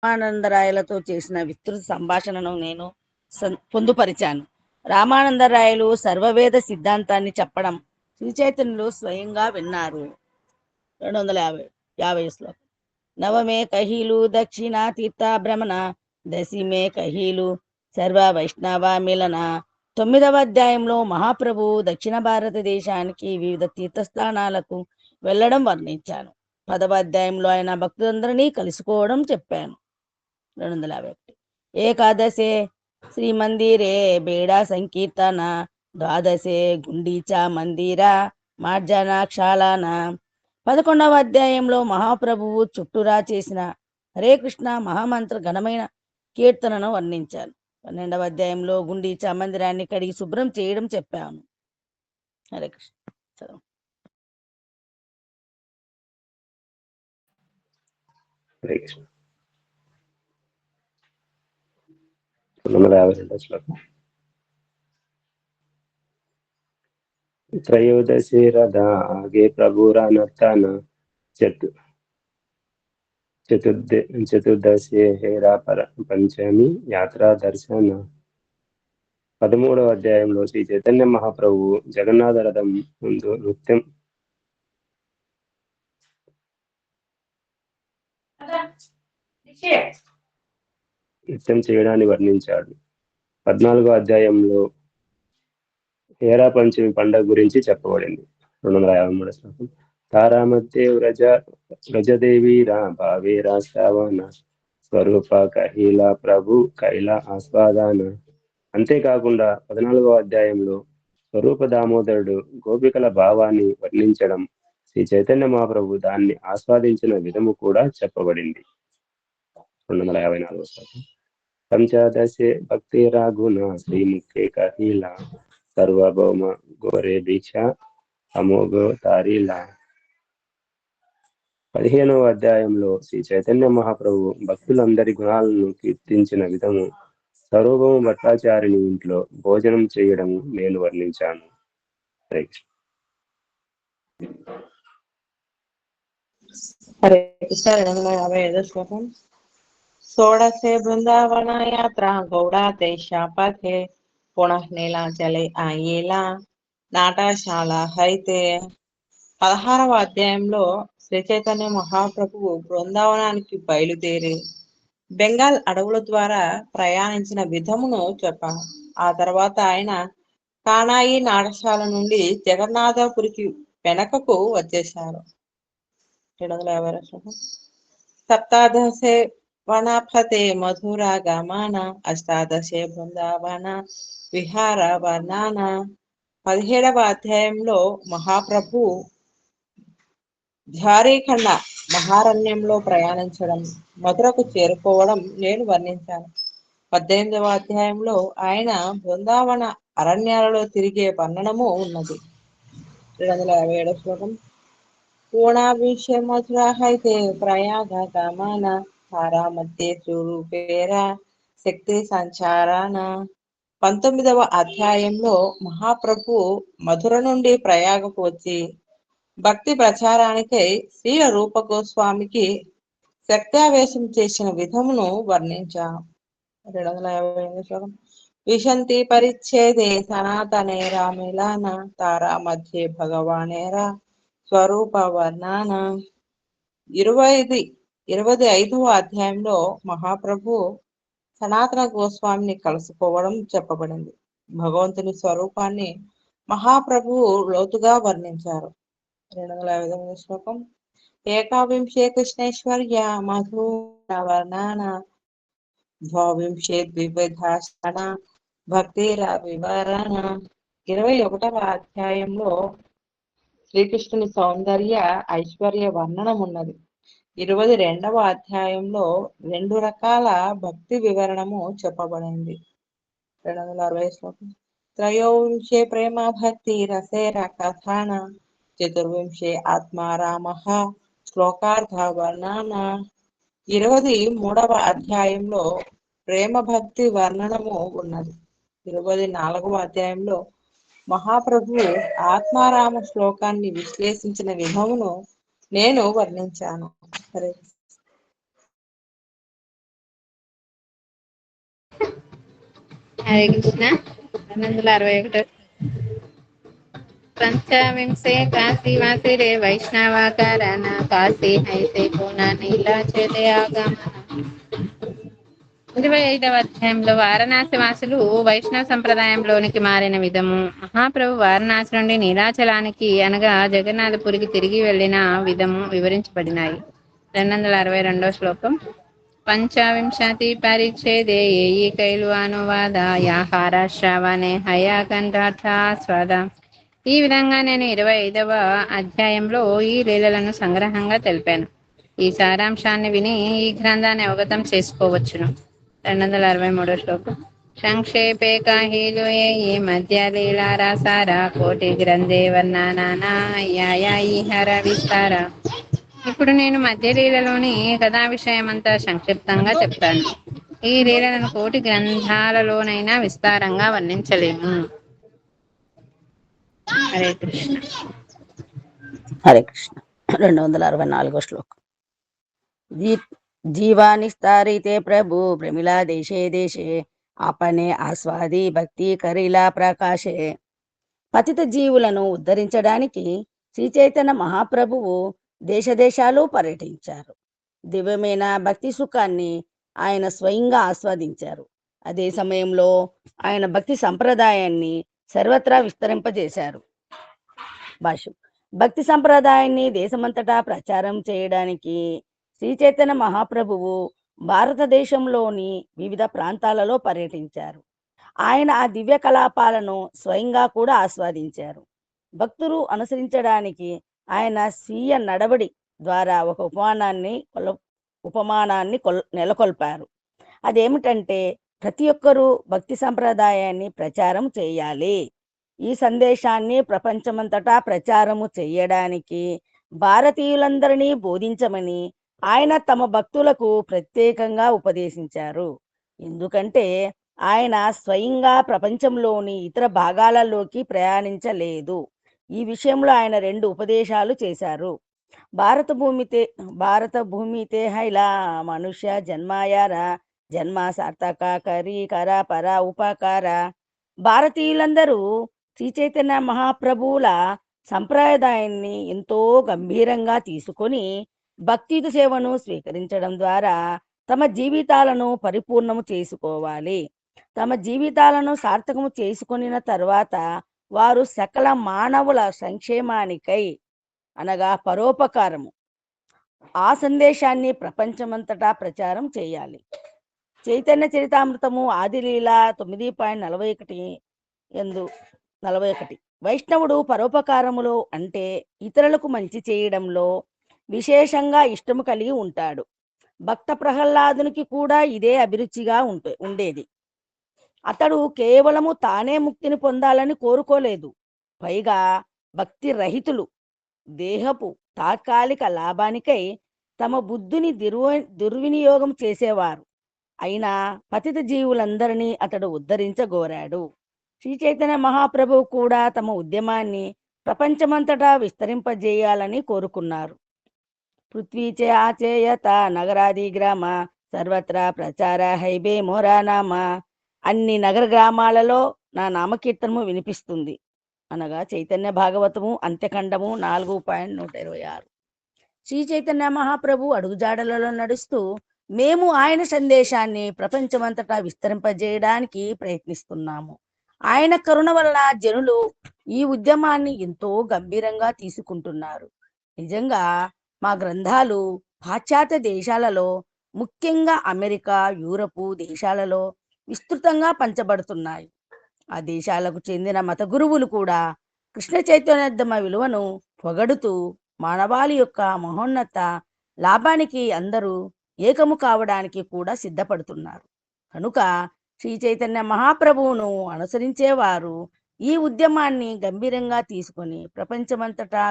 రామానందరాయలతో చేసిన విస్తృత సంభాషణను నేను పొందుపరిచాను. రామానందరాయలు సర్వవేద సిద్ధాంతాన్ని చెప్పడం శ్రీ చైతన్యులు స్వయంగా విన్నారు. 250 శ్లోకం. నవమే కహీలు దక్షిణ తీర్థ భ్రమణ, దశిమే కహీలు సర్వ వైష్ణవ మిలన. 9వ అధ్యాయంలో మహాప్రభు దక్షిణ భారతదేశానికి వివిధ తీర్థస్థానాలకు వెళ్ళడం వర్ణించాను. 10వ అధ్యాయంలో ఆయన భక్తులందరినీ కలుసుకోవడం చెప్పాను. 251. ఏకాదశే శ్రీమందిరే బేడా సంకీర్తన, ద్వాదశే గుండీచా మందిర మార్జనాక్షాళన. 11వ అధ్యాయంలో మహాప్రభువు చుట్టూరా చేసిన హరే కృష్ణ మహామంత్ర ఘనమైన కీర్తనను వర్ణించాను. 12వ అధ్యాయంలో గుండీచా మందిరాన్ని కడిగి శుభ్రం చేయడం చెప్పాను. హరే కృష్ణ. హరే కృష్ణ. 252 శ్లోకం. त्रयोदशे रदा आगे प्रभुरा नर्तन, చతుర్దశే హేరా పంచమి యాత్రా దర్శన. 13వ అధ్యాయంలో శ్రీ చైతన్య మహాప్రభు జగన్నాథ రథం ముందు నృత్యం చేయడాన్ని వర్ణించాడు. 14వ అధ్యాయంలో హేరా పంచమి పండుగ గురించి చెప్పబడింది. 253 శ్లోకం. తారామధ్య వ్రజదేవీరా భావేరా శ్రావణ స్వరూప కహీలా ప్రభు కైలా ఆస్వాదాన. అంతేకాకుండా 14వ అధ్యాయంలో స్వరూప దామోదరుడు గోపికల భావాన్ని వర్ణించడం, శ్రీ చైతన్య మహాప్రభు దాన్ని ఆస్వాదించిన విధము కూడా చెప్పబడింది. 254 శ్లోకం. పంచదశే భక్తి రాగుణ శ్రీముఖే కహీలా సర్వభౌమ గోరే దీక్ష అమోఘో తారీలా. 15వ అధ్యాయంలో శ్రీ చైతన్య మహాప్రభు భక్తులందరి గుణాలను కీర్తించిన విధము సర్వభౌమ భట్టాచారిని ఇంట్లో భోజనం చేయడం నేను వర్ణించాను. హరే కృష్ణ. 255 శ్లోకం. షోడశే బృందావన యాత్ర గౌడా దేశాపథే, పునః నీలాచలే ఆయేలా నాటశాల హైతే. 16వ అధ్యాయంలో శ్రీ చైతన్య మహాప్రభువు బృందావనానికి బయలుదేరి బెంగాల్ అడవుల ద్వారా ప్రయాణించిన విధమును చెప్పాను. ఆ తర్వాత ఆయన కానాయి నాటశాల నుండి జగన్నాథపురికి వెనకకు వచ్చేశారు. 250. సప్తాదశే వనపతే మధుర గమన, అష్టాదశే బృందావన విహార వర్ణన. 17వ అధ్యాయంలో మహాప్రభు ఝారీఖండ మహారణ్యంలో ప్రయాణించడం, మధురకు చేరుకోవడం నేను వర్ణించాను. 18వ అధ్యాయంలో ఆయన బృందావన అరణ్యాలలో తిరిగే వర్ణనము ఉన్నది. 257 శ్లోకం. పూర్ణాభిషే మధురాహైతే ప్రయాగ గమన, తారా మధ్య స్వరూపేరా శక్తి సంచారణ. 19వ అధ్యాయంలో మహాప్రభు మధుర నుండి ప్రయాగకు వచ్చి భక్తి ప్రచారానికై శ్రీల రూప గోస్వామికి శక్త్యావేశం చేసిన విధమును వర్ణించాను. 258 శ్లోకం. విశంతి పరిచ్ఛేదే సనాతనే రామిలాన, తారా మధ్య భగవానేరా స్వరూప వర్ణన. 25వ అధ్యాయంలో మహాప్రభు సనాతన గోస్వామిని కలుసుకోవడం చెప్పబడింది. భగవంతుని స్వరూపాన్ని మహాప్రభువు లోతుగా వర్ణించారు. 258 శ్లోకం. ఏకావింశే కృష్ణేశ్వర్య మధుర వర్ణన, ద్వావింశే ద్వివిధాసన భక్తిర వివరణ. 21వ అధ్యాయంలో శ్రీకృష్ణుని సౌందర్య ఐశ్వర్య వర్ణనం ఉన్నది. 22వ అధ్యాయంలో 2 రకాల భక్తి వివరణము చెప్పబడింది. 260 శ్లోకం. త్రయోవింశే ప్రేమ భక్తి రసేర కథాన, చతుర్వింశే ఆత్మారామ శ్లోకార్థ వర్ణన. 23వ అధ్యాయంలో ప్రేమ భక్తి వర్ణనము ఉన్నది. 24వ అధ్యాయంలో మహాప్రభు ఆత్మారామ శ్లోకాన్ని విశ్లేషించిన విధమును నేను వర్ణించాను. హరే కృష్ణ. 261. पंचविंशे काशीवासिरे वैष्णवाकारण काशी हैते पुनः నీలాచలే ఆగమన. 25వ అధ్యాయంలో వారణాసి వాసులు వైష్ణవ సంప్రదాయంలోనికి మారిన విధము, మహాప్రభు వారణాసి నుండి నీలాచలానికి అనగా జగన్నాథపురికి తిరిగి వెళ్లిన విధము వివరించబడినాయి. 262వ శ్లోకం. పంచవింశతి పరిచ్ఛేదే ఏయి కైలు అనువాద యాహార శ్రవణే హయాకంఠాస్వాద. ఈ విధంగా నేను 25వ అధ్యాయంలో ఈ లీలలను సంగ్రహంగా తెలిపాను. ఈ సారాంశాన్ని విని ఈ గ్రంథాన్ని అవగతం చేసుకోవచ్చును. 263వ శ్లోకం. సంక్షేపే కాహీలు ఏ మధ్య లీలారాసార కోటి గ్రంథే వర్ణనానాయి హర విస్తార. ఇప్పుడు నేను మధ్య లీలలోని కథా విషయమంతా సంక్షిప్తంగా చెప్తాను. ఈ లీలలను కోటి గ్రంథాలలోనైనా విస్తారంగా వర్ణించలేము. హరే కృష్ణ. హరే కృష్ణ. 264వ శ్లోకం. జీవానిస్తారితే ప్రభు ప్రమిలా దేశే దేశే ఆపనే ఆస్వాది భక్తి కరిలా ప్రకాశే. పతిత జీవులను ఉద్ధరించడానికి శ్రీ చైతన్య మహాప్రభువు దేశ దేశాలు పర్యటించారు. దివ్యమైన భక్తి సుఖాన్ని ఆయన స్వయంగా ఆస్వాదించారు. అదే సమయంలో ఆయన భక్తి సంప్రదాయాన్ని సర్వత్రా విస్తరింపజేశారు. భాష్యం. భక్తి సంప్రదాయాన్ని దేశమంతటా ప్రచారం చేయడానికి శ్రీ చైతన్య మహాప్రభువు భారతదేశంలోని వివిధ ప్రాంతాలలో పర్యటించారు. ఆయన ఆ దివ్య కలాపాలను స్వయంగా కూడా ఆస్వాదించారు. భక్తులు అనుసరించడానికి ఆయన స్వీయ నడవడి ద్వారా ఒక ఉపమానాన్ని నెలకొల్పారు. అదేమిటంటే, ప్రతి ఒక్కరూ భక్తి సంప్రదాయాన్ని ప్రచారం చేయాలి. ఈ సందేశాన్ని ప్రపంచమంతటా ప్రచారము చేయడానికి భారతీయులందరినీ బోధించమని ఆయన తమ భక్తులకు ప్రత్యేకంగా ఉపదేశించారు. ఎందుకంటే ఆయన స్వయంగా ప్రపంచంలోని ఇతర భాగాలలోకి ప్రయాణించలేదు. ఈ విషయంలో ఆయన 2 ఉపదేశాలు చేశారు. భారత భూమితే హైలా మనుష్య జన్మాయార జన్మ సార్థక కరి కర పర ఉపకార. భారతీయులందరూ శ్రీ చైతన్య మహాప్రభువుల సంప్రదాయాన్ని ఎంతో గంభీరంగా తీసుకొని భక్తియుత సేవను స్వీకరించడం ద్వారా తమ జీవితాలను పరిపూర్ణము చేసుకోవాలి. తమ జీవితాలను సార్థకము చేసుకొనిన తర్వాత వారు సకల మానవుల సంక్షేమానికై అనగా పరోపకారము ఆ సందేశాన్ని ప్రపంచమంతటా ప్రచారం చేయాలి. చైతన్య చరితామృతము ఆదిలీల 9.41 వైష్ణవుడు పరోపకారములో అంటే ఇతరులకు మంచి చేయడంలో విశేషంగా ఇష్టము కలిగి ఉంటాడు. భక్త ప్రహ్లాదునికి కూడా ఇదే అభిరుచిగా ఉండేది. అతడు కేవలము తానే ముక్తిని పొందాలని కోరుకోలేదు. పైగా భక్తి రహితులు దేహపు తాత్కాలిక లాభానికై తమ బుద్ధిని దుర్వినియోగం చేసేవారు. అయినా పతిత జీవులందరినీ అతడు ఉద్ధరించగోరాడు. శ్రీ చైతన్య మహాప్రభువు కూడా తమ ఉద్యమాన్ని ప్రపంచమంతటా విస్తరింపజేయాలని కోరుకున్నారు. పృథ్వీచే ఆచేయత నగరాది గ్రామ సర్వత్రా ప్రచార హైబే మోరా నామ. అన్ని నగర గ్రామాలలో నా నామకీర్తనము వినిపిస్తుంది అనగా చైతన్య భాగవతము అంత్యఖండము 4.126. శ్రీ చైతన్య మహాప్రభు అడుగుజాడలలో నడుస్తూ మేము ఆయన సందేశాన్ని ప్రపంచమంతటా విస్తరింపజేయడానికి ప్రయత్నిస్తున్నాము. ఆయన కరుణ వలన జనులు ఈ ఉద్యమాన్ని ఎంతో గంభీరంగా తీసుకుంటున్నారు. నిజంగా మా గ్రంథాలు పాశ్చాత్య దేశాలలో, ముఖ్యంగా అమెరికా, యూరపు దేశాలలో విస్తృతంగా పంచబడుతున్నాయి. ఆ దేశాలకు చెందిన మత గురువులు కూడా కృష్ణ చైతన్యోద్యమ విలువను పొగడుతూ మానవాళి యొక్క మహోన్నత లాభానికి అందరూ ఏకము కావడానికి కూడా సిద్ధపడుతున్నారు. కనుక శ్రీ చైతన్య మహాప్రభువును అనుసరించేవారు ఈ ఉద్యమాన్ని గంభీరంగా తీసుకొని ప్రపంచమంతటా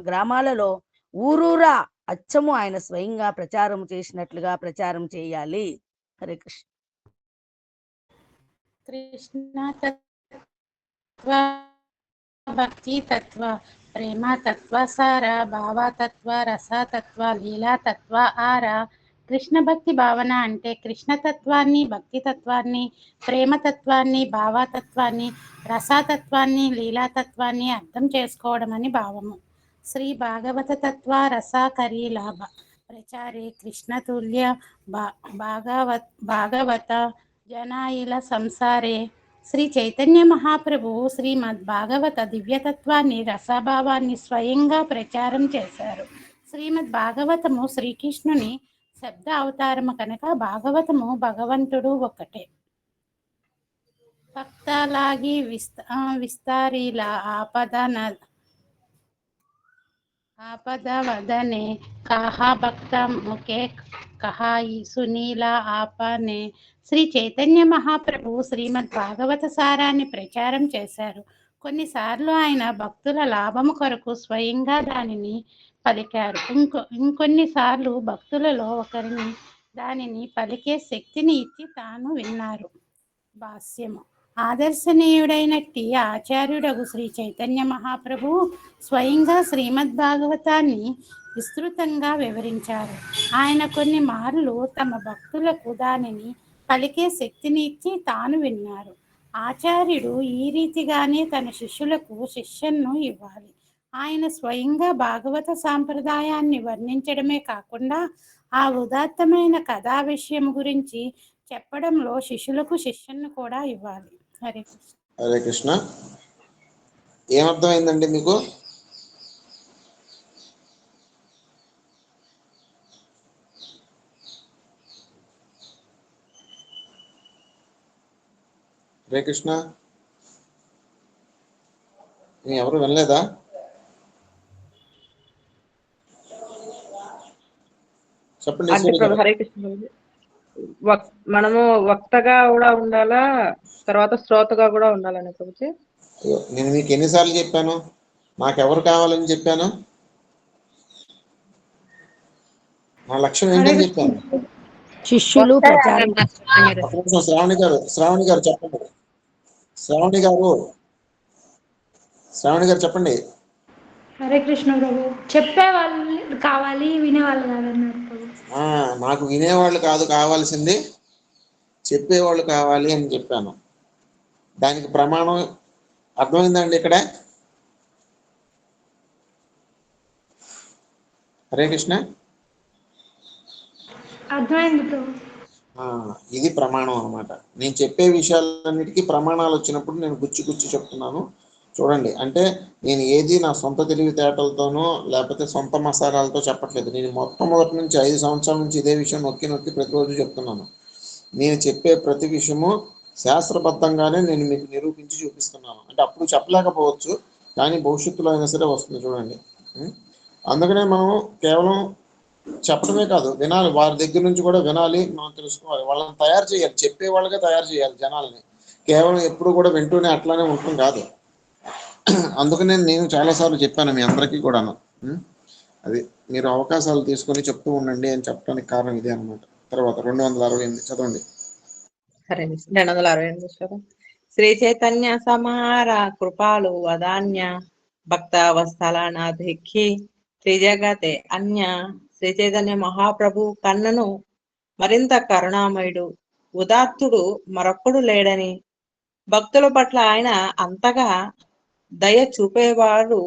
గ్రామాలలో ఊరూరా అచ్చము ఆయన స్వయంగా ప్రచారం చేసినట్లుగా ప్రచారం చేయాలి. హరే కృష్ణ. కృష్ణ తత్వ, భక్తి తత్వ, ప్రేమ తత్వ, సార భావ తత్వ, రస తత్వ, లీలా తత్వ, ఆర కృష్ణ భక్తి భావన అంటే కృష్ణతత్వాన్ని, భక్తితత్వాన్ని, ప్రేమతత్వాన్ని, భావతత్వాన్ని, రసాతత్వాన్ని, లీలాతత్వాన్ని అర్థం చేసుకోవడం అని భావము. శ్రీ భాగవత తత్వ రసాకరీ లాభ ప్రచారే కృష్ణతుల్య భాగవత జనాయిల సంసారే. శ్రీ చైతన్య మహాప్రభు శ్రీమద్ భాగవత దివ్యతత్వాన్ని, రసభావాన్ని స్వయంగా ప్రచారం చేశారు. శ్రీమద్ భాగవతము శ్రీకృష్ణుని శబ్ద అవతారము కనుక భాగవతము భగవంతుడు ఒక్కటే. భక్తలాగి విస్తారీల ఆపద వదనే కహా భక్త ముఖే కహాయి సునీల ఆపనే. శ్రీ చైతన్య మహాప్రభు శ్రీమద్ భాగవత సారాన్ని ప్రచారం చేశారు. కొన్నిసార్లు ఆయన భక్తుల లాభము కొరకు స్వయంగా దానిని పలికారు. ఇంకొన్నిసార్లు భక్తులలో ఒకరిని దానిని పలికే శక్తిని ఇచ్చి తాను విన్నారు. భాష్యము. ఆదర్శనీయుడైనట్టి ఆచార్యుడగు శ్రీ చైతన్య మహాప్రభు స్వయంగా శ్రీమద్ భాగవతాన్ని విస్తృతంగా వివరించారు. ఆయన కొన్ని మార్లు తమ భక్తులకు దానిని పలికే శక్తిని ఇచ్చి తాను విన్నారు. ఆచార్యుడు ఈ రీతిగానే తన శిష్యులకు శిష్యను ఇవ్వాలి. ఆయన స్వయంగా భాగవత సాంప్రదాయాన్ని వర్ణించడమే కాకుండా ఆ ఉదాత్తమైన కథా విషయం గురించి చెప్పడంలో శిష్యులకు శిష్యను కూడా ఇవ్వాలి. హరే కృష్ణ. హరే కృష్ణ. ఏమర్థమైందండి మీకు? హరే కృష్ణ. ఎవరు వినలేదా? చెప్పండి. హరే కృష్ణ. మనము వక్తగా కూడా ఉండాలా, తర్వాత శ్రోతగా కూడా ఉండాలని ప్రభుజీ. నేను మీకు ఎన్నిసార్లు చెప్పాను నాకెవరు కావాలని చెప్పాను? నా లక్ష్యం ఏంటని చెప్పాను? శిష్యులు ప్రచారం. శ్రావణి గారు చెప్పండి. శ్రావణి గారు చెప్పండి. హరే కృష్ణ ప్రభు. చెప్పేవాళ్ళు కావాలి, వినేవాళ్ళు కాదన్నారు. నాకు వినేవాళ్ళు కాదు కావాల్సింది, చెప్పేవాళ్ళు కావాలి అని చెప్పాను. దానికి ప్రమాణం అర్థమైందండి ఇక్కడ? హరే కృష్ణ. అర్థమైంది ప్రభు. ఇది ప్రమాణం అన్నమాట. నేను చెప్పే విషయాలన్నిటికీ ప్రమాణాలు వచ్చినప్పుడు నేను గుచ్చి చెప్తున్నాను. చూడండి, అంటే నేను ఏది నా సొంత తెలివితేటలతోనో లేకపోతే సొంత మసాలాలతో చెప్పట్లేదు. నేను మొట్టమొదటి నుంచి 5 సంవత్సరాల నుంచి ఇదే విషయం నొక్కి ప్రతిరోజు చెప్తున్నాను. నేను చెప్పే ప్రతి విషయము శాస్త్రబద్ధంగానే నేను మీకు నిరూపించి చూపిస్తున్నాను. అంటే అప్పుడు చెప్పలేకపోవచ్చు, కానీ భవిష్యత్తులో అయినా సరే వస్తుంది. చూడండి, అందుకనే మనం కేవలం చెప్పడమే కాదు, వినాలి. వారి దగ్గర నుంచి కూడా వినాలి, మనం తెలుసుకోవాలి. వాళ్ళని తయారు చేయాలి, చెప్పే వాళ్ళగా తయారు చేయాలి జనాల్ని. కేవలం ఎప్పుడు కూడా వింటూనే అట్లానే ఉంటుంది కాదు. అందుకనే నేను చాలాసార్లు చెప్పాను మీ అందరికీ కూడాను. అది మీరు అవకాశాలు తీసుకొని చెప్తూ ఉండండి అని చెప్పడానికి కారణం ఇదే అనమాట. తర్వాత 268 చదవండి. సరే, 268 శ్రీ చైతన్య సమార కృపాలు వదాన్య భక్తావస్థలనాధిక్కి త్రిజగతే అన్య. శ్రీ చైతన్య మహాప్రభు కన్నను మరింత కరుణామయుడు, ఉదాత్తుడు మరొక్కడు లేడని, భక్తుల పట్ల ఆయన అంతగా దయ చూపేవాడు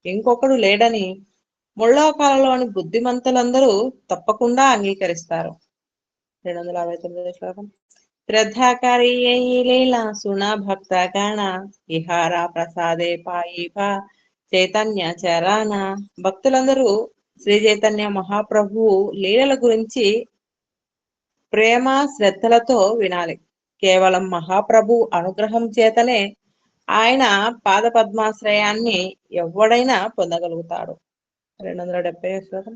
ఇంకొకడు లేడని ముల్లోకాలలోని బుద్ధిమంతులందరూ తప్పకుండా అంగీకరిస్తారు. 269 శ్లోకం. శ్రద్ధాకారి లీలా సున భక్త గణ విహార ప్రసాదే పాయిభ చైతన్య చరాన. భక్తులందరూ శ్రీ చైతన్య మహాప్రభువు లీలల గురించి ప్రేమ శ్రద్ధలతో వినాలి. కేవలం మహాప్రభు అనుగ్రహం చేతనే ఆయన పాద పద్మాశ్రయాన్ని ఎవడైనా పొందగలుగుతాడు. 270 శ్లోకం.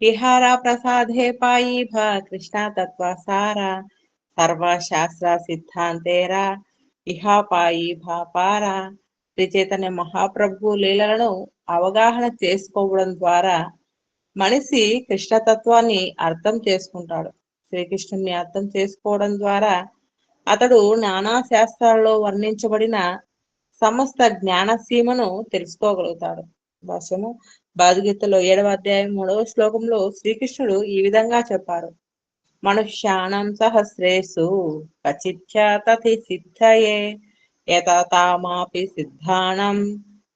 విహార ప్రసాదే పాయిభ కృష్ణ తత్వసార సర్వశాస్త్ర సిద్ధాంతేరా ఇహాపాయి భాపార. శ్రీ చైతన్య మహాప్రభు లీలలను అవగాహన చేసుకోవడం ద్వారా మనిషి కృష్ణతత్వాన్ని అర్థం చేసుకుంటాడు. శ్రీకృష్ణుని అర్థం చేసుకోవడం ద్వారా అతడు నానా శాస్త్రాల్లో వర్ణించబడిన సమస్త జ్ఞానసీమను తెలుసుకోగలుగుతాడు. భాష్యము. భగవద్గీతలో 7వ అధ్యాయం 3వ శ్లోకంలో శ్రీకృష్ణుడు ఈ విధంగా చెప్పారు. మనుష్యాణం సహస్రేషు కచిచ్చ తథి సిద్ధయే యతతామాపి సిద్ధానం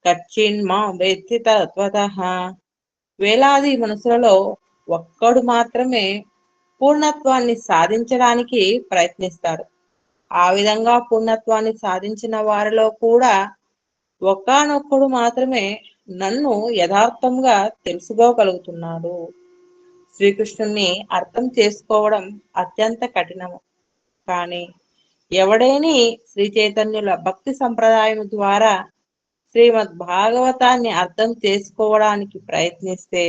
కచ్చిన్మా వేత్తి తత్వతః. వేలాది మనుషులలో ఒక్కడు మాత్రమే పూర్ణత్వాన్ని సాధించడానికి ప్రయత్నిస్తాడు. ఆ విధంగా పూర్ణత్వాన్ని సాధించిన వారిలో కూడా ఒక్కనొక్కడు మాత్రమే నన్ను యథార్థంగా తెలుసుకోగలుగుతున్నాడు. శ్రీకృష్ణుని అర్థం చేసుకోవడం అత్యంత కఠినము. కానీ ఎవడైనా శ్రీ చైతన్యుల భక్తి సంప్రదాయం ద్వారా శ్రీమద్ భాగవతాన్ని అర్థం చేసుకోవడానికి ప్రయత్నిస్తే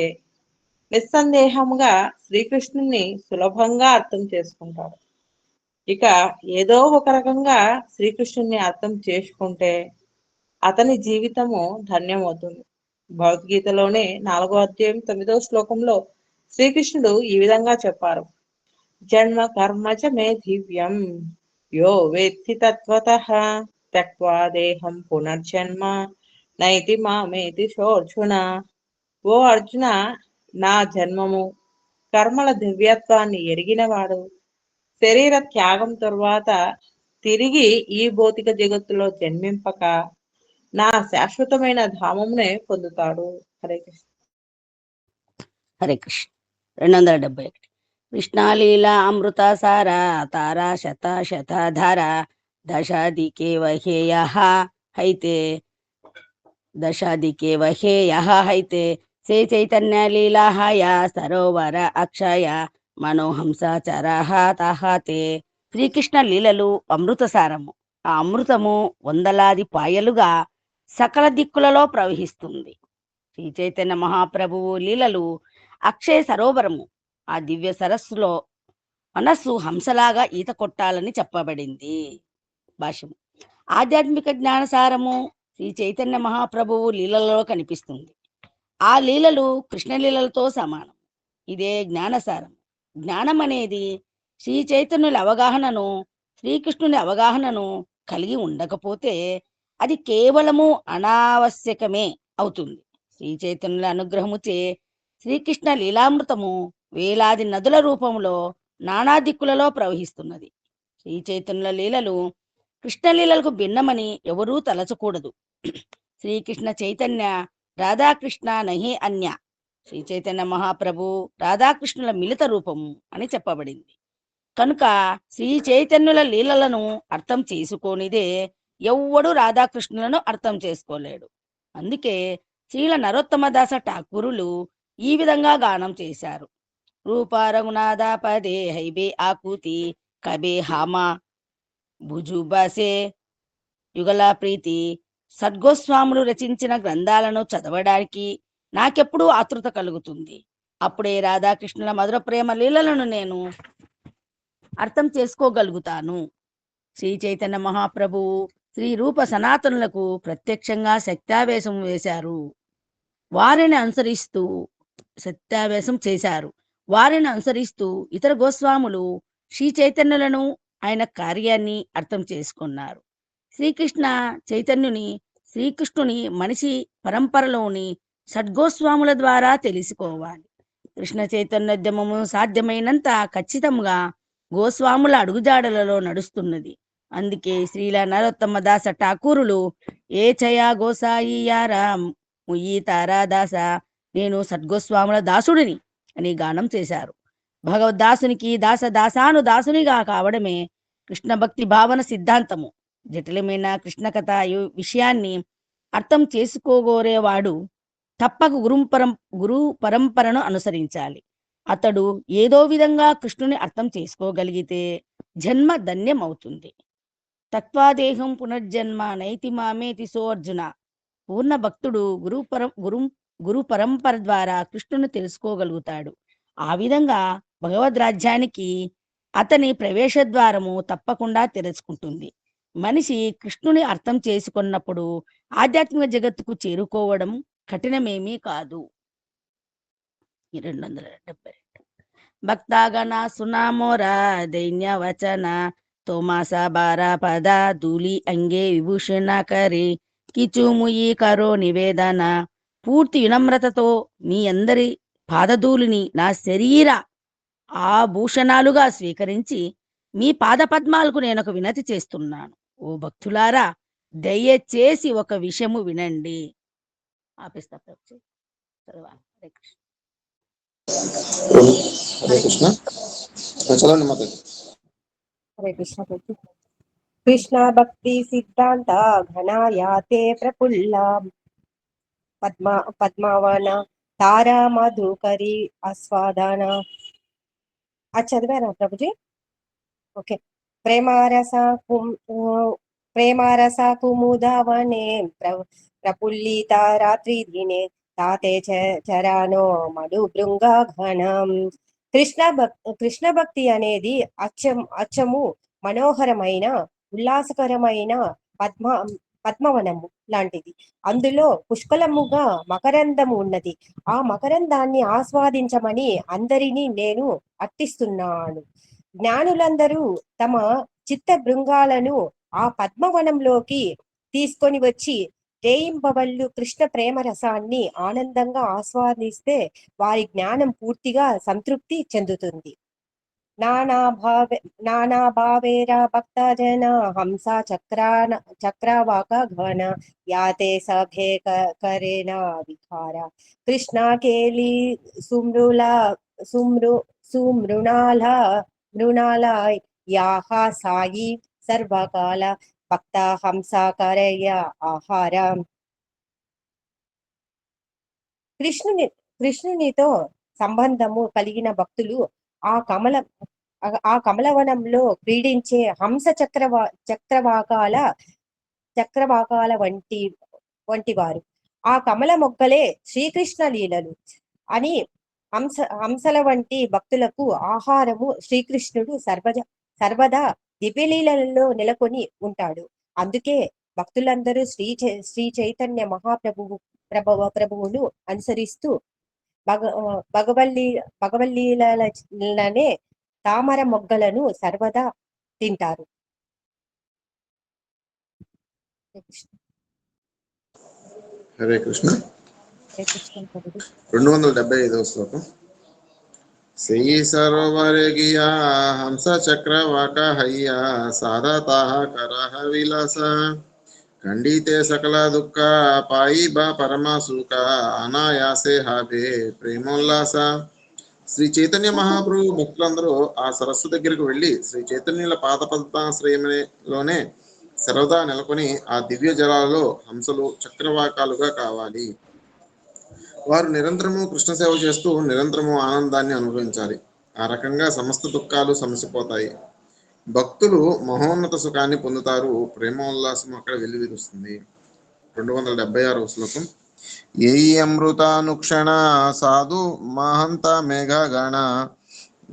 నిస్సందేహంగా శ్రీకృష్ణుని సులభంగా అర్థం చేసుకుంటాడు. ఇక ఏదో ఒక రకంగా శ్రీకృష్ణుని అర్థం చేసుకుంటే అతని జీవితము ధన్యమవుతుంది. భగవద్గీతలోనే 4వ అధ్యాయం 9వ శ్లోకంలో శ్రీకృష్ణుడు ఈ విధంగా చెప్పారు: జన్మ కర్మచ మే దివ్యం యో వేత్తి తత్వతః త్యక్త్వా దేహం పునర్జన్మ నైతి మామేతి సోర్జున. ఓ అర్జున, నా జన్మము కర్మల దివ్యత్వాన్ని ఎరిగినవాడు శరీర త్యాగం తరువాత తిరిగి ఈ భౌతిక జగత్తులో జన్మింపక నా శాశ్వతమైన ధామమునే పొందుతాడు. హరే కృష్ణ. హరే కృష్ణ. 271 కృష్ణాలీలా అమృత సార తారా శత శతధార దశాదికే వహేయ హైతే శ్రీ చైతన్య లీలాహయ సరోవర అక్షయ మనోహంస చరహ తహతే. శ్రీకృష్ణ లీలలు అమృతసారము. ఆ అమృతము వందలాది పాయలుగా సకల దిక్కులలో ప్రవహిస్తుంది. శ్రీ చైతన్య మహాప్రభువు లీలలు అక్షయ సరోవరము. ఆ దివ్య సరస్సులో మనస్సు హంసలాగా ఈత కొట్టాలని చెప్పబడింది. భాష్యము. ఆధ్యాత్మిక జ్ఞానసారము శ్రీ చైతన్య మహాప్రభువు లీలలో కనిపిస్తుంది. ఆ లీలలు కృష్ణ లీలలతో సమానం. ఇదే జ్ఞానసారం. జ్ఞానం అనేది శ్రీ చైతన్యుల అవగాహనను, శ్రీకృష్ణుని అవగాహనను కలిగి ఉండకపోతే అది కేవలము అనావశ్యకమే అవుతుంది. శ్రీ చైతన్యుల అనుగ్రహముచే శ్రీకృష్ణ లీలామృతము వేలాది నదుల రూపంలో నానా దిక్కులలో ప్రవహిస్తున్నది. శ్రీ చైతన్యుల లీలలు కృష్ణ లీలలకు భిన్నమని ఎవరూ తలచకూడదు. శ్రీకృష్ణ చైతన్య రాధాకృష్ణ నహి అన్య. శ్రీ చైతన్య మహాప్రభు రాధాకృష్ణుల మిలిత రూపము అని చెప్పబడింది. కనుక శ్రీ చైతన్యుల లీలలను అర్థం చేసుకోనిదే ఎవ్వడు రాధాకృష్ణులను అర్థం చేసుకోలేడు. అందుకే శ్రీల నరోత్తమదాస ఠాకూరులు ఈ విధంగా గానం చేశారు: రూప రఘునాథ పదే హైబే ఆకూతి కబే హామా భుజుబసే యుగల ప్రీతి. సద్గోస్వాములు రచించిన గ్రంథాలను చదవడానికి నాకెప్పుడూ ఆతృత కలుగుతుంది. అప్పుడే రాధాకృష్ణుల మధుర ప్రేమ లీలలను నేను అర్థం చేసుకోగలుగుతాను. శ్రీ చైతన్య మహాప్రభువు శ్రీ రూప సనాతనులకు ప్రత్యక్షంగా శక్త్యావేశం వేశారు. వారిని అనుసరిస్తూ సత్యావేశం చేశారు. వారిని అనుసరిస్తూ ఇతర గోస్వాములు శ్రీ చైతన్యులను, ఆయన కార్యాన్ని అర్థం చేసుకున్నారు. శ్రీకృష్ణ చైతన్యుని, శ్రీకృష్ణుని మనిషి పరంపరలోని సద్గోస్వాముల ద్వారా తెలుసుకోవాలి. కృష్ణ చైతన్యోద్యమము సాధ్యమైనంత ఖచ్చితంగా గోస్వాముల అడుగుజాడలలో నడుస్తున్నది. అందుకే శ్రీల నరోత్తమ దాస ఠాకూరులు ఏ చయా గోసాయి యారా ముయ్యి తారాదాస, నేను సద్గోస్వాముల దాసుడిని అని గానం చేశారు. భగవద్దాసునికి దాసాను దాసునిగా కావడమే కృష్ణ భక్తి భావన సిద్ధాంతము. జటిలమైన కృష్ణ కథ విషయాన్ని అర్థం చేసుకోగోరేవాడు తప్పక గురు పరంపరను అనుసరించాలి. అతడు ఏదో విధంగా కృష్ణుని అర్థం చేసుకోగలిగితే జన్మ ధన్యమవుతుంది. తత్వాదేహం పునర్జన్మ నైతి మామేతి సో అర్జున. పూర్ణ భక్తుడు గురు పరంపర ద్వారా కృష్ణుని తెలుసుకోగలుగుతాడు. ఆ విధంగా భగవద్ రాజ్యానికి అతని ప్రవేశ ద్వారము తప్పకుండా తెరుచుకుంటుంది. మనిషి కృష్ణుని అర్థం చేసుకున్నప్పుడు ఆధ్యాత్మిక జగత్తుకు చేరుకోవడం కఠినమేమీ కాదు. 272 భక్తాగణ సునామోరా దైన్య వచన తోమాస బారా పద ధూళి అంగే విభూషణ కరి కిచుముయి కరో నివేదన. పూర్తి వినమ్రతతో మీ అందరి పాదధూళిని నా శరీర ఆభూషణాలుగా స్వీకరించి మీ పాదపద్మాలకు నేనొక వినతి చేస్తున్నాను. ఓ భక్తులారా, దయచేసి ఒక విషయము వినండి. ఆపిస్తా ప్రభుజీ. చదవాలి. హరే కృష్ణ. హరే కృష్ణ. చదవండి మాత. హరే కృష్ణ. కృష్ణ భక్తి సిద్ధాంత ఘనాయాతే ప్రఫుల్ల పద్మావన తారా మధుకరి ఆస్వాదన. అది చదివారా ప్రభుజీ? ఓకే. ప్రేమారస కుముదవనే ప్రఫుల్లిత రాత్రి దినే తాతే చరానో మధు భృంగ ఘనం. కృష్ణ భక్తి అనేది అచ్చము మనోహరమైన ఉల్లాసకరమైన పద్మవనము లాంటిది. అందులో పుష్కలముగా మకరందము ఉన్నది. ఆ మకరందాన్ని ఆస్వాదించమని అందరినీ నేను అర్థిస్తున్నాను. జ్ఞానులందరూ తమ చిత్త బృంగాలను ఆ పద్మవనంలోకి తీసుకొని వచ్చి రేయింబవళ్ళు కృష్ణ ప్రేమ రసాన్ని ఆనందంగా ఆస్వాదిస్తే వారి జ్ఞానం పూర్తిగా సంతృప్తి చెందుతుంది. నానా భావేరా భక్తజన హంస చక్రవాక ఘన యాతే సభే కరేణ విహార కృష్ణ కేలి మృణాల యాహ సాయి సర్వకాల భక్త హంస కరయ ఆహారం. కృష్ణునితో సంబంధము కలిగిన భక్తులు ఆ కమలవనంలో క్రీడించే హంస చక్రవాకాల వంటి వారు. ఆ కమల మొగ్గలే శ్రీకృష్ణ లీలలు అని హంసల వంటి భక్తులకు ఆహారము. శ్రీకృష్ణుడు సర్వదా దివ్యలీలలో నెలకొని ఉంటాడు. అందుకే భక్తులందరూ శ్రీ చైతన్య మహాప్రభువును అనుసరిస్తూ భగవల్లీలనే తామర మొగ్గలను సర్వదా తింటారు. హరే కృష్ణ. 275వ శ్లోకం. సేయి సరోవరే గియా హంస చక్రవాక హయ్యా సాధతాః కరః విలాస ఖండితే సకల దుఃఖ పాయి బా పరమసుఖ అనాయాసే హావే ప్రేమోల్లాస. శ్రీ చైతన్య మహాప్రభు భక్తులందరూ ఆ సరస్సు దగ్గరకు వెళ్ళి శ్రీ చైతన్యుల పాదపద్మాశ్రయంలోనే సర్వదా నెలకొని ఆ దివ్య జలాలలో హంసలు చక్రవాకాలుగా కావాలి. వారు నిరంతరము కృష్ణ సేవ చేస్తూ నిరంతరము ఆనందాన్ని అనుభవించాలి. ఆ రకంగా సమస్త దుఃఖాలు సమసిపోతాయి. భక్తులు మహోన్నత సుఖాన్ని పొందుతారు. ప్రేమోల్లాసం అక్కడ వెల్లివిరుస్తుంది. 276వ శ్లోకం. ఏయి అమృతానుక్షణ సాధు మహంత మేఘగణ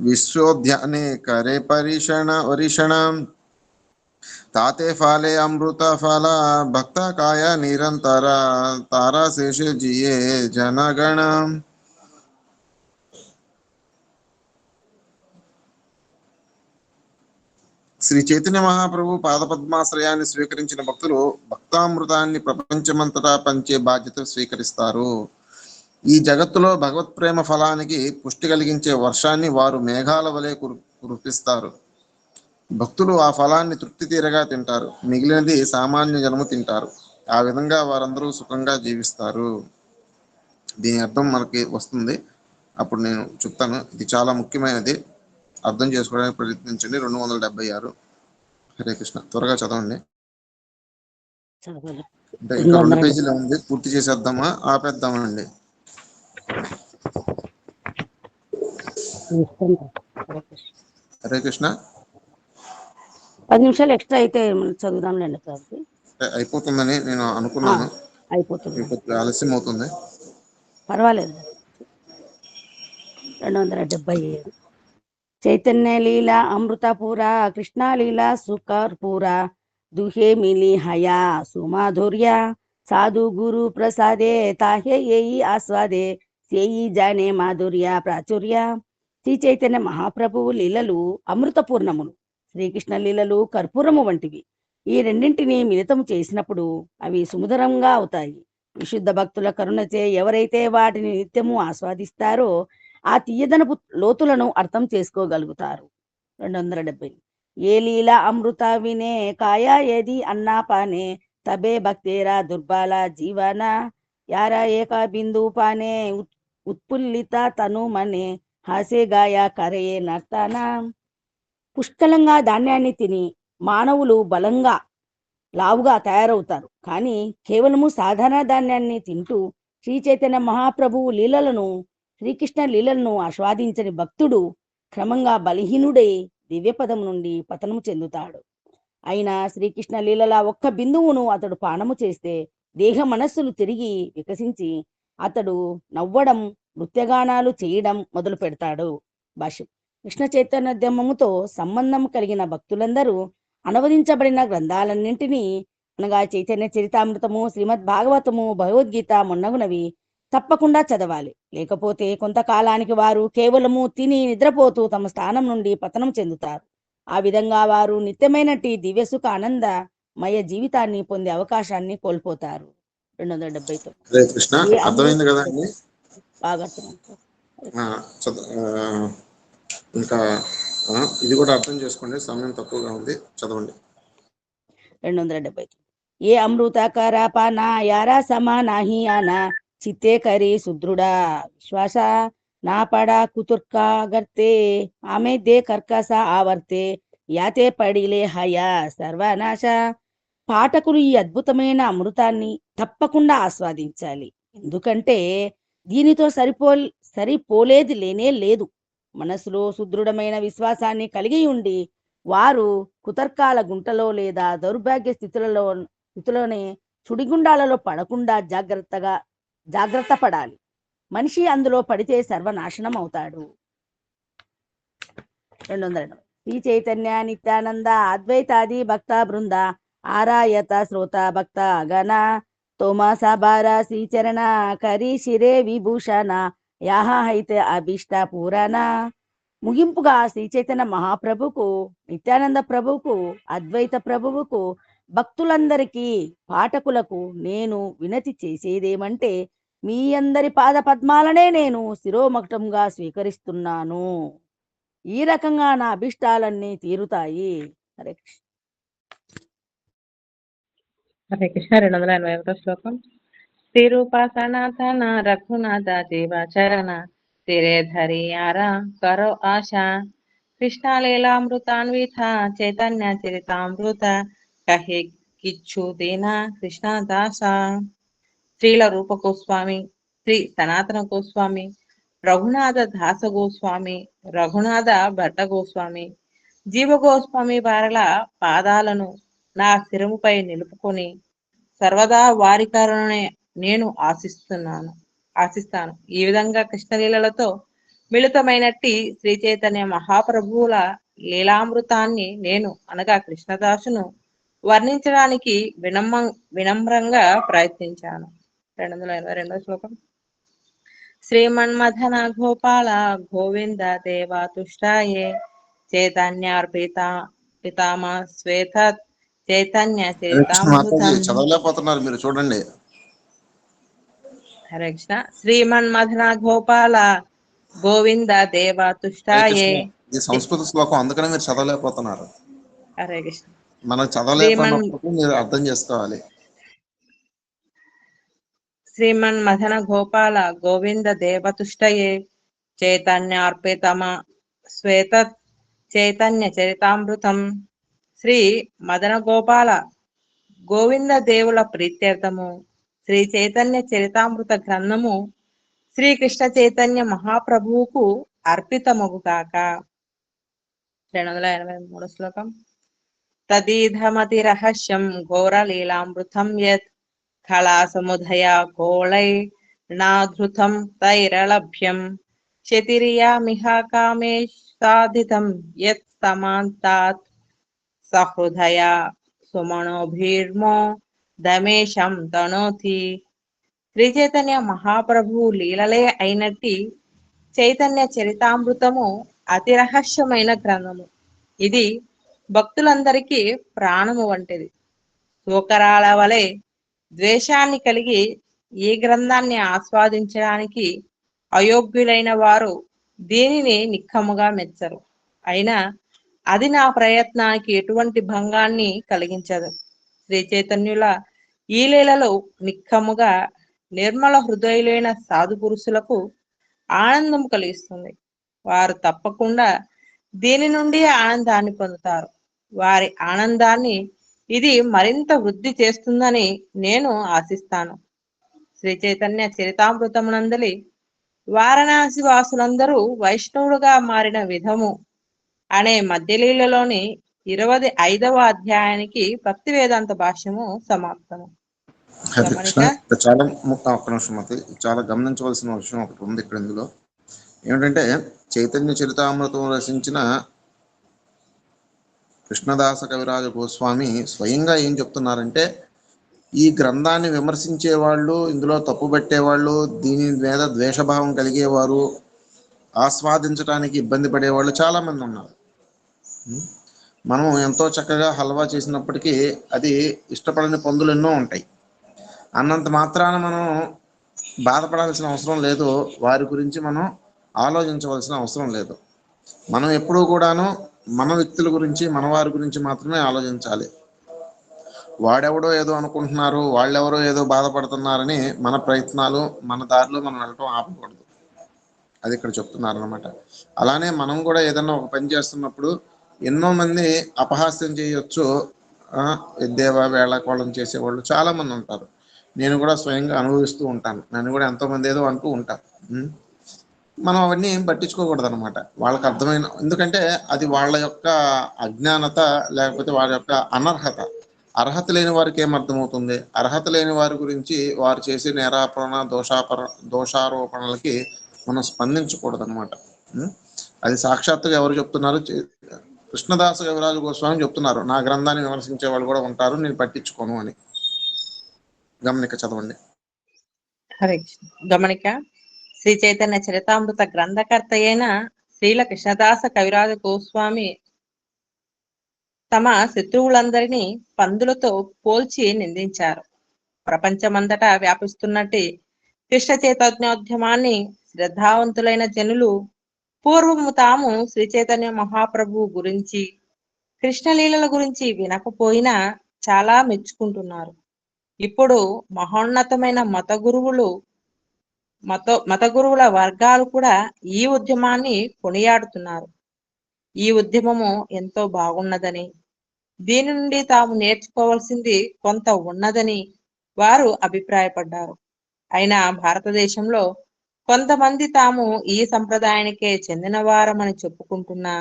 విశ్వోద్యానే కరే వరిషణ తాతే ఫాలే అమృత ఫల భక్త కాయ నిరంతర తారా శేషే జియే జనగణ. శ్రీ చైతన్య మహాప్రభు పాదపద్మాశ్రయాన్ని స్వీకరించిన భక్తులు భక్తామృతాన్ని ప్రపంచమంతటా పంచే బాధ్యత స్వీకరిస్తారు. ఈ జగత్తులో భగవత్ ప్రేమ ఫలానికి పుష్టి కలిగించే వర్షాన్ని వారు మేఘాల వలె కురిపిస్తారు. భక్తులు ఆ ఫలాన్ని తృప్తి తీరగా తింటారు. మిగిలినది సామాన్య జనము తింటారు. ఆ విధంగా వారందరూ సుఖంగా జీవిస్తారు. దీని అర్థం మనకి వస్తుంది, అప్పుడు నేను చెప్తాను. ఇది చాలా ముఖ్యమైనది, అర్థం చేసుకోవడానికి ప్రయత్నించండి. 276. హరే కృష్ణ. త్వరగా చదవండి. అంటే ఇంకా 2 పేజీలు ఉంది, పూర్తి చేసేద్దామా ఆపేద్దామండి? హరే కృష్ణ. 10 నిమిషాలు ఎక్స్ట్రా అయితే చదువుదాంలేండి. అయిపోతుందని నేను అనుకున్నాను. అయిపోతుంది, ఆలస్యం అవుతుంది. పర్వాలేదు. 277. చైతన్య లీలా అమృతపూర కృష్ణ లీలా సుకర్పూర దుహే మిలి హయా సుమాధుర్య సాధు గురు ప్రసాదే తాహే ఏయి ఆస్వాదే సేయి జానే మాధుర్య ప్రాచుర్య. శ్రీ చైతన్య మహాప్రభువు లీలలు అమృతపూర్ణములు, శ్రీకృష్ణ లీలలు కర్పూరము వంటివి. ఈ రెండింటిని మిళితం చేసినప్పుడు అవి సుమధురంగా అవుతాయి. విశుద్ధ భక్తుల కరుణచే ఎవరైతే వాటిని నిత్యము ఆస్వాదిస్తారో ఆ తీయదనపు లోతులను అర్థం చేసుకోగలుగుతారు. 270 ఏ లీలా అమృత వినే కాయా ఏది అన్నా పానే తబే భక్తేరా దుర్బాల జీవన యారా ఏక బిందు పానే ఉత్పుల్లిత తను మనే హాసే గాయ కరయే నర్తన. పుష్కలంగా ధాన్యాన్ని తిని మానవులు బలంగా లావుగా తయారవుతారు. కానీ కేవలము సాధారణ ధాన్యాన్ని తింటూ శ్రీ చైతన్య మహాప్రభువు లీలలను శ్రీకృష్ణ లీలలను ఆస్వాదించని భక్తుడు క్రమంగా బలహీనుడై దివ్యపదం నుండి పతనము చెందుతాడు. అయినా శ్రీకృష్ణ లీలల ఒక్క బిందువును అతడు పానము చేస్తే దేహ మనస్సులు తిరిగి వికసించి అతడు నవ్వడం, నృత్యగానాలు చేయడం మొదలు పెడతాడు. భాష్యం. కృష్ణ చైతన్యోద్యమముతో సంబంధం కలిగిన భక్తులందరూ అనువదించబడిన గ్రంథాలన్నింటినీ అనగా చైతన్య చరితామృతము, శ్రీమద్ భాగవతము, భగవద్గీత మొన్నగునవి తప్పకుండా చదవాలి. లేకపోతే కొంతకాలానికి వారు కేవలము తిని నిద్రపోతూ తమ స్థానం నుండి పతనం చెందుతారు. ఆ విధంగా వారు నిత్యమైనటి దివ్యసుఖ ఆనందమయ జీవితాన్ని పొందే అవకాశాన్ని కోల్పోతారు. 279. హరే కృష్ణ. అర్థమైంది కదా అండి? బాగా అర్థం. ఇంకా ఇది కూడా అర్థం చేసుకోండి, సమయం తక్కువగా ఉంది, చదవండి. 270 ఏ అమృత కరపానా యారా సమా నాహి ఆనా చిత్తే కరి సుదృఢ విశ్వాస నా పడా కుతుర్కా గర్తే ఆమె దే కర్కస ఆవర్తే యాతే పడిలే హయా సర్వనాశ. పాఠకులు ఈ అద్భుతమైన అమృతాన్ని తప్పకుండా ఆస్వాదించాలి. ఎందుకంటే దీనితో సరిపోలేది లేనే లేదు. మనసులో సుదృఢమైన విశ్వాసాన్ని కలిగి ఉండి వారు కుతర్కాల గుంటలో లేదా దౌర్భాగ్య స్థితిలోనే సుడిగుండాలలో పడకుండా జాగ్రత్త పడాలి. మనిషి అందులో పడితే సర్వనాశనం అవుతాడు. 200 శ్రీ చైతన్య నిత్యానంద అద్వైతాది భక్త బృంద ఆరాయత శ్రోత భక్త గణ తోమాస బార శ్రీచరణ కరి శిరే విభూషణ యాహ హైతే అభిష్ట పూరణ. ముగింపుగా శ్రీ చైతన్య మహాప్రభుకు, నిత్యానంద ప్రభువుకు, అద్వైత ప్రభువుకు, భక్తులందరికీ, పాఠకులకు నేను వినతి చేసేదేమంటే మీ అందరి పాద పద్మాలనే నేను శిరోమకుటంగా స్వీకరిస్తున్నాను. ఈ రకంగా నా అభిష్టాలన్నీ తీరుతాయి. హరే కృష్ణ. హరే కృష్ణ. 281వ శ్లోకం. శ్రీరూపాసనాథన రఘునాథ జీవాచరణ తిరే ధరియారా కరో ఆశ కృష్ణలీలామృతాన్విత చైతన్య చరితామృత కహే కిచ్చు దీన కృష్ణదాస. శ్రీల రూప గోస్వామి, శ్రీ సనాతన గోస్వామి, రఘునాథ దాస గోస్వామి, రఘునాథ భట్ట గోస్వామి, జీవ గోస్వామి వారల పాదాలను నా శిరముపై నిలుపుకొని సర్వదా వారి కరుణనే నేను ఆశిస్తాను. ఈ విధంగా కృష్ణలీలలతో మిళితమైనట్టి శ్రీ చైతన్య మహాప్రభువుల లీలామృతాన్ని నేను అనగా కృష్ణదాసును వర్ణించడానికి వినమ్రంగా ప్రయత్నించాను. 282వ శ్లోకం. శ్రీమన్మథన గోపాల గోవింద దేవాతుష్టాయే చైతన్యార్పిత పితామా శ్వేత చైతన్య చరితామృతం. చదవలేకపోతున్నారు మీరు, చూడండి. హరే కృష్ణ. శ్రీమన్మథన గోపాల గోవింద దేవాతుష్టాయే. ఇది సంస్కృత శ్లోకం, అందుకనే మీరు చదవలేకపోతున్నారు. హరే కృష్ణ. మనం చదవలేకపోయినప్పుడు మీరు అర్థం చేసుకోవాలి. శ్రీమన్మథన గోపాల గోవింద దేవతుష్టయే చైతన్యార్పితమ శ్వేత చైతన్య చరితామృతం. శ్రీ మదన గోపాల గోవింద దేవుల ప్రీత్యర్థము శ్రీ చైతన్య చరితామృత గ్రంథము శ్రీకృష్ణ చైతన్య మహాప్రభువుకు అర్పితమగుగాక. 283వ శ్లోకం. తదీధమతి రహస్యం ఘోరలీలామృతం యత్ కళాసముదయ కోళై నాధృతం తైరలభ్యం శతిరియామిహ కామేశాధితం యత్ సమాంతాత్ సహృదయ సుమనోభిర్మో దమేశం తనోతి. శ్రీ చైతన్య మహాప్రభువు లీలలే అయినట్టి చైతన్య చరితామృతము అతి రహస్యమైన గ్రంథము. ఇది భక్తులందరికీ ప్రాణము వంటిది. శోకరాల వలె ద్వేషాన్ని కలిగి ఈ గ్రంథాన్ని ఆస్వాదించడానికి అయోగ్యులైన వారు దీనిని నిక్కముగా మెచ్చరు. అయినా అది నా ప్రయత్నానికి ఎటువంటి భంగాన్ని కలిగించదు. శ్రీ చైతన్యుల ఈ లీలలో నిక్కముగా నిర్మల హృదయులైన సాధు పురుషులకు ఆనందం కలిగిస్తుంది. వారు తప్పకుండా దీని నుండి ఆనందాన్ని పొందుతారు. వారి ఆనందాన్ని ఇది మరింత వృద్ధి చేస్తుందని నేను ఆశిస్తాను. శ్రీ చైతన్య చరితామృతమునందలి వారణాసి వాసులందరూ వైష్ణవులుగా మారిన విధము అనే మధ్యలీలలోని 25వ అధ్యాయానికి భక్తి వేదాంత భాష్యము సమాప్తము. హరే గమనిక కృష్ణ. చాలా ఒక్క నిమిషం మతి, చాలా గమనించవలసిన విషయం ఒకటి ఉంది ఇక్కడ. ఇందులో ఏమిటంటే చైతన్య చరితామృతం రచించిన కృష్ణదాస కవిరాజ గోస్వామి స్వయంగా ఏం చెప్తున్నారంటే, ఈ గ్రంథాన్ని విమర్శించే వాళ్ళు, ఇందులో తప్పు పెట్టేవాళ్ళు, దీని మీద ద్వేషభావం కలిగేవారు, ఆస్వాదించడానికి ఇబ్బంది పడేవాళ్ళు చాలా మంది ఉన్నారు. మనం ఎంతో చక్కగా హల్వా చేసినప్పటికీ అది ఇష్టపడని పందులు ఎన్నో ఉంటాయి. అన్నంత మాత్రాన మనం బాధపడాల్సిన అవసరం లేదు, వారి గురించి మనం ఆలోచించవలసిన అవసరం లేదు. మనం ఎప్పుడూ కూడాను మన వ్యక్తుల గురించి, మన వారి గురించి మాత్రమే ఆలోచించాలి. వాడెవడో ఏదో అనుకుంటున్నారు, వాళ్ళెవరో ఏదో బాధపడుతున్నారని మన ప్రయత్నాలు, మన దారిలో మనం వెళ్ళటం ఆపకూడదు. అది ఇక్కడ చెప్తున్నారు అనమాట. అలానే మనం కూడా ఏదన్నా ఒక పని చేస్తున్నప్పుడు ఎన్నో మంది అపహాస్యం చేయొచ్చు. దేవా వేళాకోళం చేసేవాళ్ళు చాలా మంది ఉంటారు. నేను కూడా స్వయంగా అనుభవిస్తూ ఉంటాను. నన్ను కూడా ఎంతోమంది ఏదో అంటూ ఉంటారు. మనం అవన్నీ ఏం పట్టించుకోకూడదు అనమాట. వాళ్ళకి అర్థమైన, ఎందుకంటే అది వాళ్ళ యొక్క అజ్ఞానత, లేకపోతే వాళ్ళ యొక్క అనర్హత. అర్హత లేని వారికి ఏమర్థమవుతుంది? అర్హత లేని వారి గురించి వారు చేసే నేరాపరణ, దోషారోపణలకి మనం స్పందించకూడదు అనమాట. అది సాక్షాత్తుగా ఎవరు చెప్తున్నారు? కృష్ణదాస కవిరాజు గోస్వామి చెప్తున్నారు, నా గ్రంథాన్ని విమర్శించే వాళ్ళు కూడా ఉంటారు, నేను పట్టించుకోను అని. గమనిక చదవండి. హరే కృష్ణ. గమనిక శ్రీ చైతన్య చరితామృత గ్రంథకర్త అయిన శ్రీల కృష్ణదాస కవిరాజ గోస్వామి తమ శత్రువులందరినీ పందులతో పోల్చి నిందించారు. ప్రపంచమంతటా వ్యాపిస్తున్నట్టు కృష్ణ చైతన్యోద్యమాన్ని శ్రద్ధావంతులైన జనులు పూర్వము తాము శ్రీ చైతన్య మహాప్రభువు గురించి, కృష్ణలీలల గురించి వినకపోయినా చాలా మెచ్చుకుంటున్నారు. ఇప్పుడు మహోన్నతమైన మత గురువుల వర్గాలు కూడా ఈ ఉద్యమాన్ని కొనియాడుతున్నారు. ఈ ఉద్యమము ఎంతో బాగున్నదని, దీని నుండి తాము నేర్చుకోవాల్సింది కొంత ఉన్నదని వారు అభిప్రాయపడ్డారు. అయినా భారతదేశంలో కొంతమంది తాము ఈ సంప్రదాయానికే చెందిన వారమని చెప్పుకుంటున్నా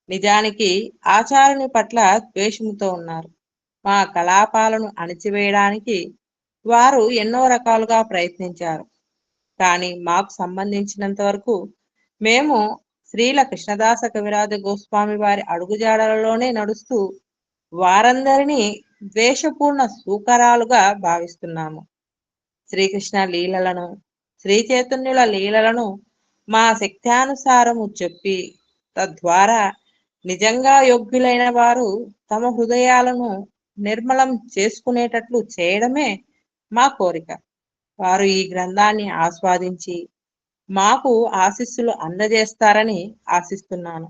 నిజానికి ఆచారుని పట్ల ద్వేషముతో ఉన్నారు. మా కలాపాలను అణిచివేయడానికి వారు ఎన్నో రకాలుగా ప్రయత్నించారు. కానీ మాకు సంబంధించినంత వరకు మేము శ్రీల కృష్ణదాస కవిరాజ గోస్వామి వారి అడుగుజాడలలోనే నడుస్తూ వారందరినీ ద్వేషపూర్ణ సూకరాలుగా భావిస్తున్నాము. శ్రీకృష్ణ లీలలను, శ్రీ చైతన్యుల లీలలను మా శక్త్యానుసారము చెప్పి తద్వారా నిజంగా యోగ్యులైన వారు తమ హృదయాలను నిర్మలం చేసుకునేటట్లు చేయడమే మా కోరిక. వారు ఈ గ్రంథాన్ని ఆస్వాదించి మాకు ఆశీస్సులు అందజేస్తారని ఆశిస్తున్నాను.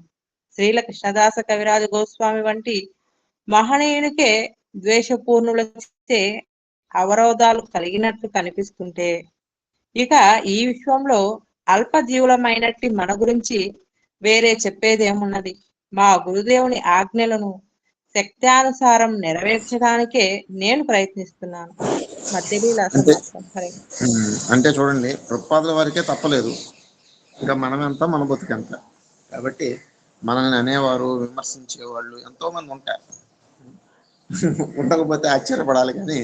శ్రీల కృష్ణదాస కవిరాజ గోస్వామి వంటి మహనీయునికే ద్వేషపూర్ణులచే అవరోధాలు కలిగినట్లు కనిపిస్తుంటే ఇక ఈ విశ్వంలో అల్పజీవులమైనట్టి మన గురించి వేరే చెప్పేదేమున్నది? మా గురుదేవుని ఆజ్ఞలను శక్త్యానుసారం నెరవేర్చడానికే నేను ప్రయత్నిస్తున్నాను. మధ్యలీల సమాప్తం. హరే అంటే చూడండి, ప్రభుపాదుల వారికే తప్పలేదు, ఇంకా మనమెంత, మన బతుకెంత. కాబట్టి మనల్ని అనేవారు, విమర్శించేవాళ్ళు ఎంతోమంది ఉంటారు. ఉండకపోతే ఆశ్చర్యపడాలి, కానీ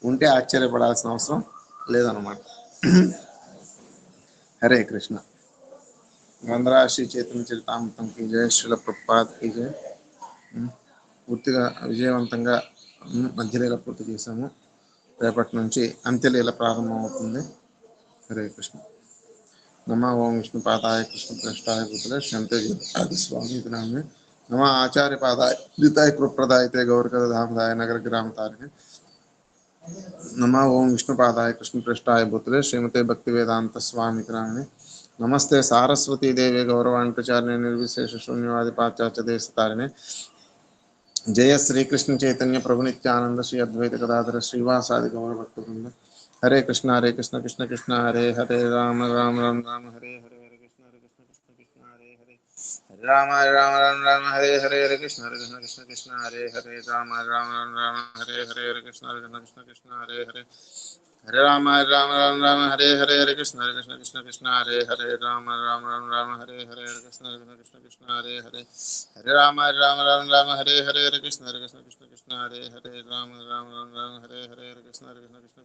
ఉంటే ఆశ్చర్యపడాల్సిన అవసరం లేదన్నమాట. హరే కృష్ణ. గ్రంథరాశి చైతన్య చరితామృతం की जय, శ్రీల ప్రభుపాద్ की जय. పూర్తిగా విజయవంతంగా మధ్యలీల పూర్తి చేశాము. రేపటి నుంచి అంత్యలీల ప్రారంభమవుతుంది. హరే కృష్ణ. నమో ఓం విష్ణుపాదాయ కృష్ణప్రష్టాయ భూతలే శ్యంతే ఆది స్వామి నామే నమ ఆచార్య పాదాయ ద్వితాయ కృప్రదాయతే గౌరకధామదాయ నగర గ్రామ తారిణి నమ ఓం విష్ణుపాదాయ కృష్ణప్రష్టాయ భూతలే శ్రీమతే భక్తి వేదాంత స్వామి నామే నమస్తే సారస్వతీ దేవి గౌరవాన్ ప్రచారిణి నిర్విశేష శూన్యవాది పాశ్చాత్య దేశతారిణి జయ శ్రీకృష్ణ చైతన్య ప్రభు నిత్యానంద శ్రీ అద్వైత గదాధర శ్రీవాసాది గౌర భక్త బృంద హరే కృష్ణ కృష్ణ కృష్ణ హరే హరే రామ రామ రామ రామ హరే హరే హరే కృష్ణ కృష్ణ కృష్ణ హరే హరే రామ రామ రామ రామ హరే హరే హరే కృష్ణ కృష్ణ కృష్ణ హరే హరే రామ రామ రామ రామ హరే హరే హరే కృష్ణ కృష్ణ హరే హరే హరే రామ రామ రామ రామ హరే హరే హరే కృష్ణ కృష్ణ కృష్ణ హరే హరే రామ రామ రామ రామ హరే హరే హరే కృష్ణ కృష్ణ హరే హరే హరే రామ రామ రామ రామ హరే హరే హరే కృష్ణ కృష్ణ హరే హరే రామ రామ రామ రామ హరే హరే హరే కృష్ణ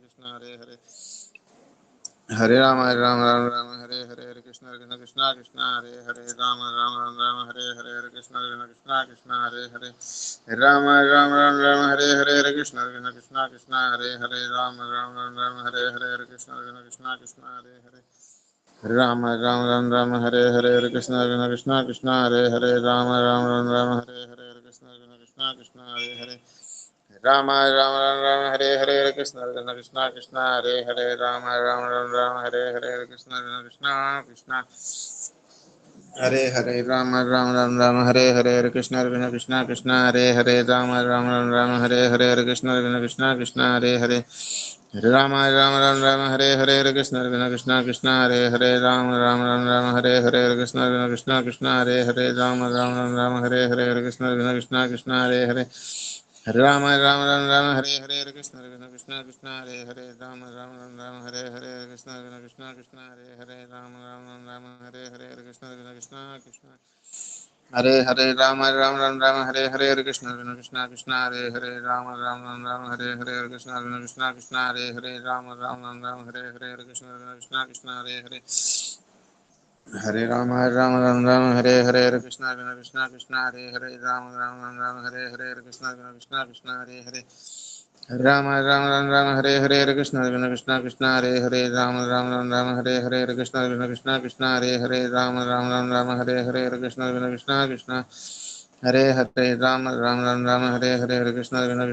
కృష్ణ హరే హరే హరే రామ రామ రామ రామ హరే హరే హరే కృష్ణ కృష్ణ హరే హరే రామ రామ రామ రామ హరే హరే హరే కృష్ణ కృష్ణ హరే హరే రామ రామ రామ రామ హరే హరే హరే కృష్ణ కృష్ణ హరే హరే రామ రామ రామ రామ హరే హరే హరే కృష్ణ కృష్ణ హరే హరే రామ రామ రామ రామ హరే హరే హరే కృష్ణ కృష్ణ హరే హరే రామ రామ రామ రామ హరే హరే హరే కృష్ణ కృష్ణ హరే హరే రామ రామ రామ రామ హరే హరే హరే కృష్ణ కృష్ణ హరే హరే రామ రామ రామ రామ హరే హరే హరే కృష్ణ కృష్ణ హరే హరే రామ రామ రామ రామ హరే హరే హరే కృష్ణ కృష్ణ హరే హరే రామ రామ రామ రామ హరే హరే హరే కృష్ణ కృష్ణ హరే హరే రామ రామ రామ రామ హరే హరే హరే కృష్ణ కృష్ణ హరే హరే రామ రామ రామ రామ హరే హరే హరే కృష్ణ కృష్ణ హరే హరే రామ రామ రామ రామ హరే హరే హరే కృష్ణ కృష్ణ హరే హరే రామ రామ రామ రామ హరే హరే హరే కృష్ణ కృష్ణ హరే హరే రామ రామ రామ రామ హరే హరే హరే కృష్ణ కృష్ణ హరే హరే రామ రామ రామ రామ హరే హరే హరే కృష్ణ కృష్ణ హరే హరే రామ రామ రామ రామ హరే హరే హరే కృష్ణ కృష్ణ హరే హరే రామ రామ రామ రామ హరే హరే హరే కృష్ణ కృష్ణ హరే హరే రామ రామ రామ రామ హరే హరే హరే కృష్ణ కృష్ణ హరే హరే హరే రామ రామ రామ రామ హరే హరే హరే కృష్ణ కృష్ణ హరే హరే రామ రామ రామ రామ హరే హరే హరే కృష్ణ కృష్ణ హరే హరే రామ రామ రామ రామ హరే హరే హరే కృష్ణ కృష్ణ హరే హరే రామ రామ రామ రామ హరే హరే హరే కృష్ణ కృష్ణ హరే హరే రామ రామ రామ రామ హరే హరే హరే కృష్ణ కృష్ణ హరే హరే రామ రామ రామ రామ హరే హరే హరే కృష్ణ కృష్ణ